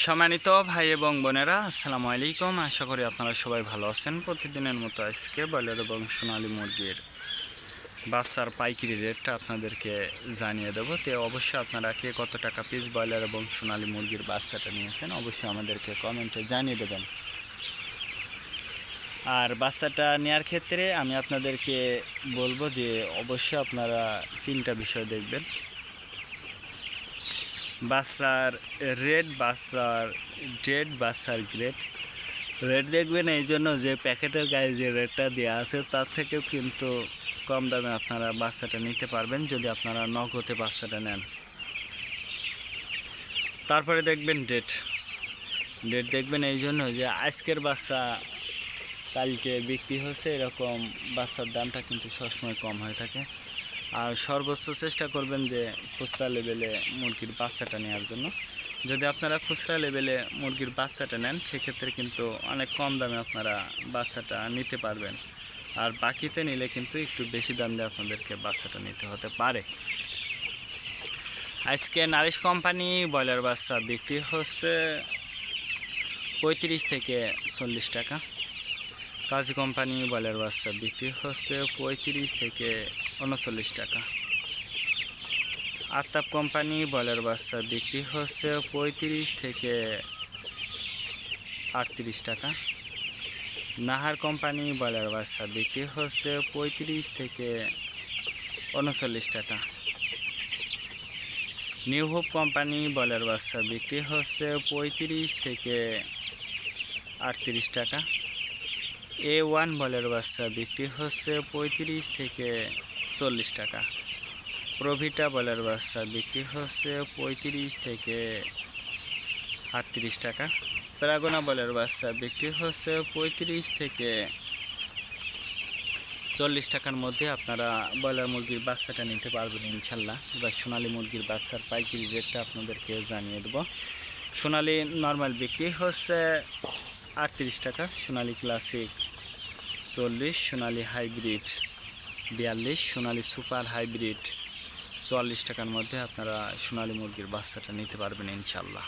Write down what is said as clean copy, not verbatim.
সম্মানিত ভাই এবং বোনেরা, আসসালামু আলাইকুম। আশা করি আপনারা সবাই ভালো আছেন। প্রতিদিনের মতো আজকে ব্রয়লার এবং সোনালী মুরগির বাচ্চার পাইকারি রেটটা আপনাদেরকে জানিয়ে দেবো। তো অবশ্যই আপনারা কে কত টাকা পিস ব্রয়লার এবং সোনালী মুরগির বাচ্চাটা নিয়েছেন অবশ্যই আমাদেরকে কমেন্টে জানিয়ে দেবেন। আর বাচ্চাটা নেওয়ার ক্ষেত্রে আমি আপনাদেরকে বলবো যে অবশ্যই আপনারা তিনটা বিষয় দেখবেন: বাচ্চার রেট, বাচ্চার ডেট, বাচ্চার গ্রেড। রেট দেখবেন এই জন্য যে প্যাকেটের গায়ে যে রেটটা দেওয়া আছে তার থেকেও কিন্তু কম দামে আপনারা বাচ্চাটা নিতে পারবেন যদি আপনারা নগদে বাচ্চাটা নেন। তারপরে দেখবেন ডেট। ডেট দেখবেন এই জন্য যে আজকের বাচ্চা কালকে বিক্রি হচ্ছে, এরকম বাচ্চার দামটা কিন্তু সবসময় কম হয়ে থাকে। আর সর্বোচ্চ চেষ্টা করবেন যে খুচরা লেভেলে মুরগির বাচ্চাটা নেওয়ার জন্য। যদি আপনারা খুচরা লেভেলে মুরগির বাচ্চাটা নেন সেক্ষেত্রে কিন্তু অনেক কম দামে আপনারা বাচ্চাটা নিতে পারবেন। আর বাকিতে নিলে কিন্তু একটু বেশি দাম দিয়ে আপনাদেরকে বাচ্চাটা নিতে হতে পারে। আজকে নারিশ কোম্পানি ব্রয়লার বাচ্চা বিক্রি হচ্ছে 35 থেকে 40 টাকা। কাজী কোম্পানি ব্রয়লার বাচ্চা বিক্রি হচ্ছে 35 থেকে 39 টাকা। আতাপ কোম্পানি ব্রয়লার বাচ্চা বিক্রি হচ্ছে 35 থেকে 38 টাকা। নাহার কোম্পানি ব্রয়লার বাচ্চা বিক্রি হচ্ছে 35 থেকে 39 টাকা। নিউ হোপ কোম্পানি ব্রয়লার বাচ্চা বিক্রি হচ্ছে 35 থেকে 38 টাকা। A1 ব্রয়লার বাচ্চা বিক্রি হচ্ছে 35 থেকে 40 টাকা। প্রভিটা ব্রয়লার বাচ্চা বিক্রি হচ্ছে 35 থেকে 38 টাকা। প্যারাগোনা ব্রয়লার বাচ্চা বিক্রি হচ্ছে 35 থেকে 40 টাকার মধ্যে আপনারা ব্রয়লার মুরগির বাচ্চাটা নিতে পারবেন ইনশাল্লাহ। এবার সোনালী মুরগির বাচ্চার পাইকারি রেটটা আপনাদেরকে জানিয়ে দেবো। সোনালী নর্মাল বিক্রি হচ্ছে 38 টাকা, সোনালী ক্লাসিক 40, সোনালী হাইব্রিড 42, সোনালী সুপার হাইব্রিড 44 টাকার মধ্যে আপনারা সোনালী মুরগির বাচ্চাটা নিতে পারবেন ইনশাল্লাহ।